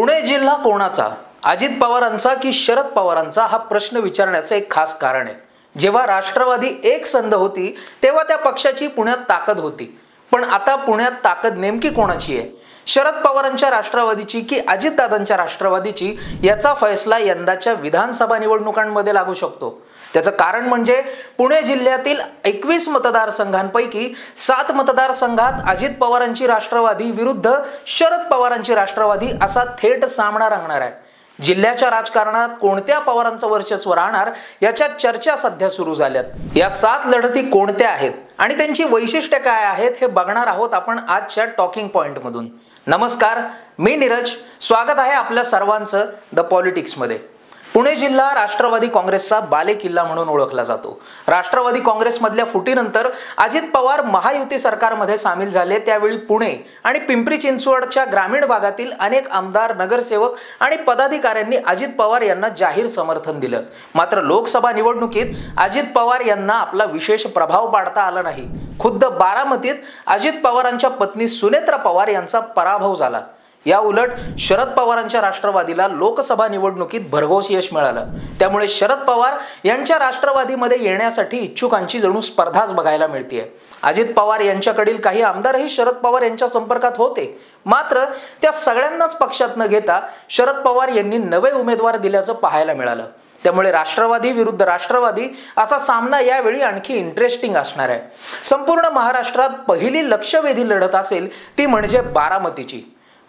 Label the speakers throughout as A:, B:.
A: पुणे जिल्हा कोणाचा, अजित पवारांचा की शरद पवारांचा, हा प्रश्न विचारण्याचं एक खास कारण आहे. जेव्हा राष्ट्रवादी एक संध होती तेव्हा त्या पक्षाची पुण्यात ताकद होती. पण आता पुण्यात ताकद नेमकी कोणाची आहे? शरद पवारांच्या राष्ट्रवादीची की अजितदादांच्या राष्ट्रवादीची, याचा फैसला यंदाच्या विधानसभा निवडणुकांमध्ये लागू शकतो. त्याचं कारण म्हणजे पुणे जिल्ह्यातील 21 मतदारसंघांपैकी 7 मतदारसंघात अजित पवारांची राष्ट्रवादी विरुद्ध शरद पवारांची राष्ट्रवादी असा थेट सामना रंगणार आहे. जिल्ह्याच्या राजकारणात कोणत्या पवारांचं वर्चस्व राहणार याच्या चर्चा सध्या सुरू झाल्यात. या 7 लढती कोणत्या आहेत आणि त्यांची वैशिष्ट्ये काय आहेत हे बघणार आहोत आपण आजच्या टॉकिंग पॉइंट मधून. नमस्कार, मी नीरज. स्वागत आहे आपल्या सर्वांचं द पॉलिटिक्स मध्ये. पुणे जिल्हा राष्ट्रवादी काँग्रेसचा बालेकिल्ला म्हणून ओळखला जातो. राष्ट्रवादी काँग्रेसमधल्या फुटीनंतर अजित पवार महायुती सरकारमध्ये सामील झाले. त्यावेळी पुणे आणि पिंपरी चिंचवडच्या ग्रामीण भागातील अनेक आमदार, नगरसेवक आणि पदाधिकाऱ्यांनी अजित पवार यांना जाहीर समर्थन दिलं. मात्र लोकसभा निवडणुकीत अजित पवार यांना आपला विशेष प्रभाव पाडता आला नाही. खुद्द बारामतीत अजित पवारांच्या पत्नी सुनेत्रा पवार यांचा पराभव झाला. या उलट शरद पवारांच्या राष्ट्रवादीला लोकसभा निवडणुकीत भरघोस यश मिळालं. त्यामुळे शरद पवार यांच्या राष्ट्रवादीमध्ये येण्यासाठी इच्छुकांची जणू स्पर्धाच बघायला मिळते. अजित पवार यांच्याकडील काही आमदारही शरद पवार यांच्या संपर्कात होते. मात्र त्या सगळ्यांनाच पक्षात न घेता शरद पवार यांनी नवे उमेदवार दिल्याचं पाहायला मिळालं. त्यामुळे राष्ट्रवादी विरुद्ध राष्ट्रवादी असा सामना यावेळी आणखी इंटरेस्टिंग असणार आहे. संपूर्ण महाराष्ट्रात पहिली लक्षवेधी लढत असेल ती म्हणजे बारामतीची.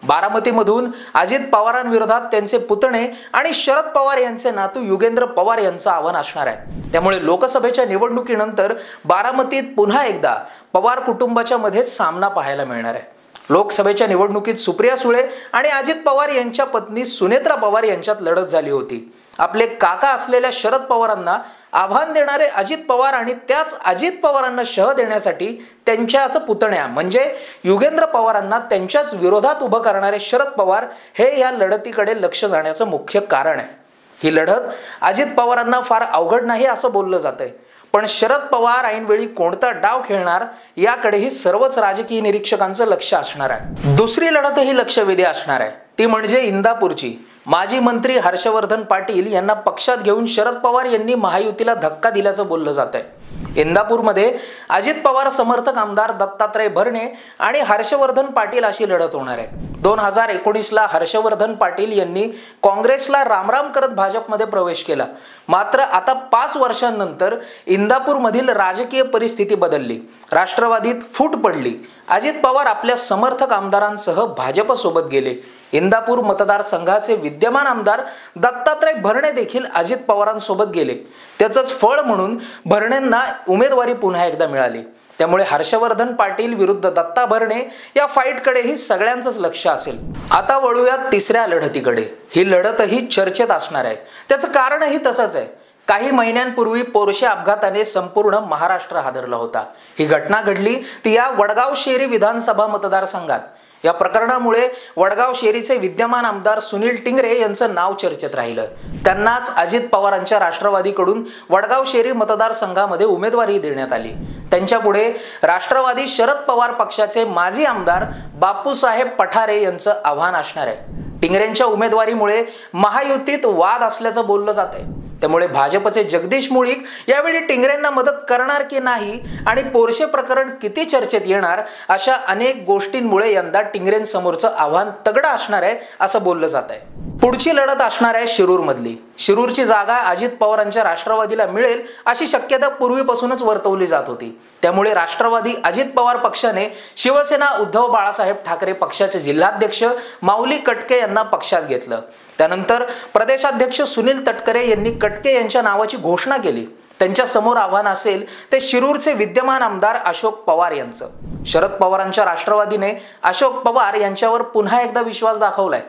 A: बारामतीमधून अजित पवारांविरोधात त्यांचे पुतणे आणि शरद पवार यांचे नातू युगेंद्र पवार यांचं आव्हान असणार आहे. त्यामुळे लोकसभेच्या निवडणुकीनंतर बारामतीत पुन्हा एकदा पवार कुटुंबाच्या मध्येच सामना पाहायला मिळणार आहे. लोकसभेच्या निवडणुकीत सुप्रिया सुळे आणि अजित पवार यांच्या पत्नी सुनेत्रा पवार यांच्यात लढत झाली होती. आपले काका असलेल्या शरद पवारांना आव्हान देणारे अजित पवार आणि त्याच अजित पवारांना शह देण्यासाठी त्यांच्याच पुतण्या म्हणजे युगेंद्र पवारांना त्यांच्याच विरोधात उभं करणारे शरद पवार हे या लढतीकडे लक्ष जाण्याचं मुख्य कारण आहे. ही लढत अजित पवारांना फार अवघड नाही असं बोललं जातंय. पण शरद पवार ऐनवेळी कोणता डाव खेळणार याकडेही सर्वच राजकीय निरीक्षकांचं लक्ष असणार आहे. दुसरी लढतही लक्षवेधी असणार आहे. ती म्हणजे इंदापूरची. माजी मंत्री हर्षवर्धन पाटील यांना पक्षात घेऊन शरद पवार यांनी महायुतीला धक्का दिल्याचं बोललं जात आहे. इंदापूरमध्ये अजित पवार समर्थक आमदार दत्तात्रय भरणे आणि हर्षवर्धन पाटील अशी लढत होणार आहे. 2019ला हर्षवर्धन पाटील यांनी काँग्रेसला रामराम करत भाजपमध्ये प्रवेश केला. मात्र आता 5 वर्षांनंतर इंदापूरमधील राजकीय परिस्थिती बदलली. राष्ट्रवादीत फूट पडली. अजित पवार आपल्या समर्थक आमदारांसह भाजपसोबत गेले. इंदापूर मतदारसंघाचे विद्यमान आमदार दत्तात्रय भरणे देखील अजित पवारांसोबत गेले. त्याचंच फळ म्हणून भरणेंना उमेदवारी पुन्हा एकदा मिळाली. त्यामुळे हर्षवर्धन पाटील विरुद्ध दत्ता भरणे या फाईटकडेही सगळ्यांचंच लक्ष असेल. आता वळूयात तिसऱ्या लढतीकडे. ही लढतही चर्चेत असणार आहे. त्याचं कारणही तसंच आहे. काही महिन्यांपूर्वी पोरशे अपघाताने संपूर्ण महाराष्ट्र हादरला होता. ही घटना घडली ती या वडगाव शेरी विधानसभा मतदारसंघात. या प्रकरणामुळे वडगाव शेरीचे विद्यमान आमदार सुनील टिंगरे यांचं नाव चर्चेत राहिलं. त्यांनाच अजित पवारांच्या राष्ट्रवादीकडून वडगाव शेरी मतदारसंघामध्ये उमेदवारी देण्यात आली. त्यांच्यापुढे राष्ट्रवादी शरद पवार पक्षाचे माजी आमदार बापूसाहेब पठारे यांचं आव्हान असणार आहे. टिंगरेंच्या उमेदवारीमुळे महायुतीत वाद असल्याचं बोललं जात आहे. त्यामुळे भाजपचे जगदीश मुळीक यावेळी टिंगरेंना मदत करणार की नाही आणि पोरशे प्रकरण किती चर्चेत येणार अशा अनेक गोष्टींमुळे यंदा टिंगरेंसमोरचं आव्हान तगडं असणार आहे असं बोललं जात आहे. पुढची लढत असणार आहे शिरूरमधली. शिरूरची जागा अजित पवारांच्या राष्ट्रवादीला मिळेल अशी शक्यता पूर्वीपासूनच वर्तवली जात होती. त्यामुळे राष्ट्रवादी अजित पवार पक्षाने शिवसेना उद्धव बाळासाहेब ठाकरे पक्षाचे जिल्हाध्यक्ष माऊली कटके यांना पक्षात घेतलं. त्यानंतर प्रदेशाध्यक्ष सुनील तटकरे यांनी कटके यांच्या नावाची घोषणा केली. त्यांच्या समोर आव्हान असेल ते शिरूरचे विद्यमान आमदार अशोक पवार यांचं. शरद पवारांच्या राष्ट्रवादीने अशोक पवार यांच्यावर पुन्हा एकदा विश्वास दाखवलाय.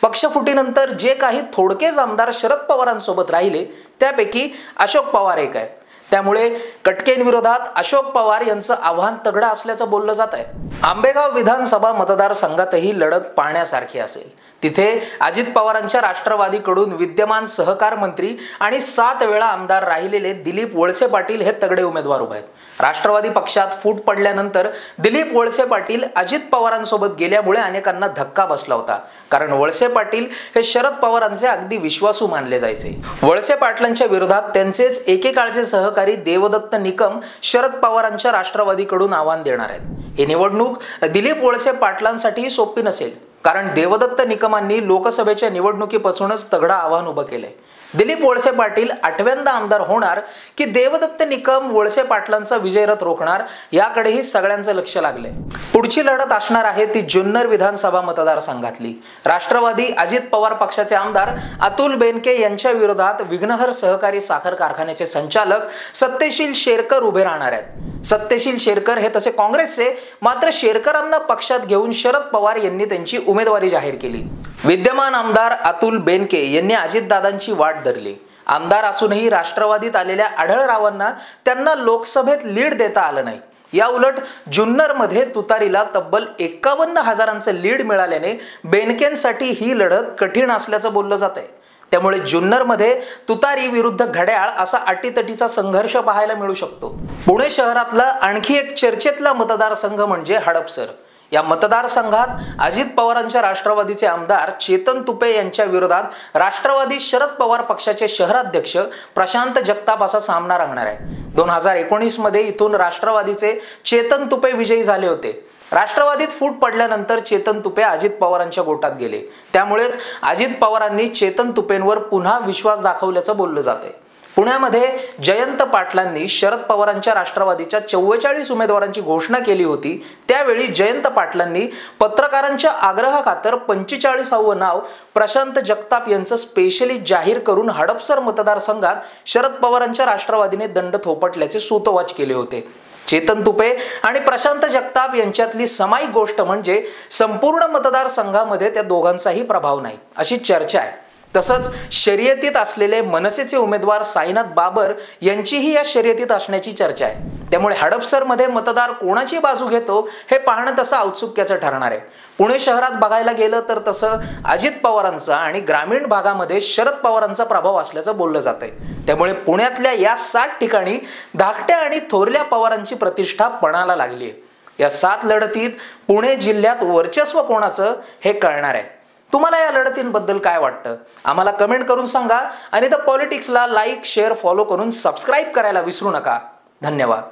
A: पक्षफुटीनंतर जे काही थोडकेच आमदार शरद पवारांसोबत राहिले त्यापैकी अशोक पवार एक आहे. त्यामुळे कटकेंविरोधात अशोक पवार यांचं आव्हान तगडं असल्याचं बोललं जात आहे। आंबेगाव विधानसभा मतदारसंघातही लढत पाहण्यासारखी असेल। तिथे अजित पवारांच्या राष्ट्रवादीकडून विद्यमान सहकार मंत्री आणि 7 वेळा आमदार राहिलेले दिलीप वळसे पाटील हे तगडे उमेदवार उभे आहेत। राष्ट्रवादी पक्षात फूट पडल्यानंतर दिलीप वळसे पाटील अजित पवारांसोबत गेल्यामुळे अनेकांना धक्का बसला होता, कारण वळसे पाटील हे शरद पवारांचे अगदी विश्वासू मानले जायचे। वळसे पाटलांच्या विरोधात त्यांचेच एकेकाळचे सहकारी देवदत्त निकम शरद पवारांच्या राष्ट्रवादीकडून आव्हान देणार आहेत। ही निवडणूक दिलीप वळसे पाटलांसाठी सोपी नसेल, कारण देवदत्त निकमांनी लोकसभेच्या निवडणुकीपासूनच तगडं आव्हान उभं केलंय। दिलीप वळसे पाटील 8व्यांदा आमदार होणार की देवदत्त निकम वळसे पाटलांचा विजयरथ रोखणार, याकडेही सगळ्यांचं लक्ष लागलंय। पुढची लढत असणार आहे ती जुन्नर विधानसभा मतदारसंघातली। राष्ट्रवादी अजित पवार पक्षाचे आमदार अतुल बेनके यांच्या विरोधात विघ्नहर सहकारी साखर कारखान्याचे संचालक सत्यशील शेरकर उभे राहणार आहेत। सत्यशील शेरकर हे तसे काँग्रेसचे, मात्र शेरकरांना पक्षात घेऊन शरद पवार यांनी त्यांची उमेदवारी जाहीर केली। विद्यमान आमदार अतुल बेनके यांनी अजितदादांची वाट धरली। आमदार असूनही राष्ट्रवादीत आलेल्या आढळरावांना त्यांना लोकसभेत लीड देता आलं नाही। या उलट जुन्नरमध्ये तुतारीला तब्बल 51,000चं लीड मिळाल्याने बेनकेंसाठी ही लढत कठीण असल्याचं बोललं जात आहे। त्यामुळे जुन्नरमध्ये तुतारी विरुद्ध घड्याळ असा अटीतटीचा संघर्ष पाहायला मिळू शकतो। पुणे शहरातला आणखी एक चर्चेतला मतदारसंघ म्हणजे हडपसर। या मतदारसंघात अजित पवारांच्या राष्ट्रवादीचे आमदार चेतन तुपे यांच्या विरोधात राष्ट्रवादी शरद पवार पक्षाचे शहराध्यक्ष प्रशांत जगताप असा सामना रंगणार आहे। 2019 मध्ये इथून राष्ट्रवादीचे चेतन तुपे विजयी झाले होते। राष्ट्रवादीत फूट पडल्यानंतर चेतन तुपे अजित पवारांच्या गोटात गेले, त्यामुळेच अजित पवारांनी चेतन तुपेंवर पुन्हा विश्वास दाखवल्याचं बोललं जाते। पुण्यामध्ये जयंत पाटलांनी शरद पवारांच्या राष्ट्रवादीच्या 44 उमेदवारांची घोषणा केली होती। त्यावेळी जयंत पाटलांनी पत्रकारांच्या आग्रहाखातर 45वे नाव प्रशांत जगताप यांचं स्पेशली जाहीर करून हडपसर मतदारसंघात शरद पवारांच्या राष्ट्रवादीने दंड थोपटल्याचे सूतोवाच केले होते। चेतन तुपे आणि प्रशांत जगताप यांच्यातली सामायिक गोष्ट म्हणजे संपूर्ण मतदारसंघामध्ये त्या दोघांचाही प्रभाव नाही अशी चर्चा आहे। तसंच शर्यतीत असलेले मनसेचे उमेदवार साईनाथ बाबर यांचीही या शर्यतीत असण्याची चर्चा आहे। त्यामुळे हडपसरमध्ये मतदार कोणाची बाजू घेतो हे पाहणं तसं औत्सुक्याचं ठरणार आहे। पुणे शहरात बघायला गेलं तर तसं अजित पवारांचा आणि ग्रामीण भागामध्ये शरद पवारांचा प्रभाव असल्याचं बोललं जातंय। त्यामुळे पुण्यातल्या या 7 ठिकाणी धाकट्या आणि थोरल्या पवारांची प्रतिष्ठा पणाला लागली आहे। या 7 लढतीत पुणे जिल्ह्यात वर्चस्व कोणाचं हे कळणार आहे। तुम्हाला या लढतींबद्दल काय वाटतं आम्हाला कमेंट करून सांगा आणि द पॉलिटिक्सला लाईक, शेअर, फॉलो करून सबस्क्राईब करायला विसरू नका। धन्यवाद।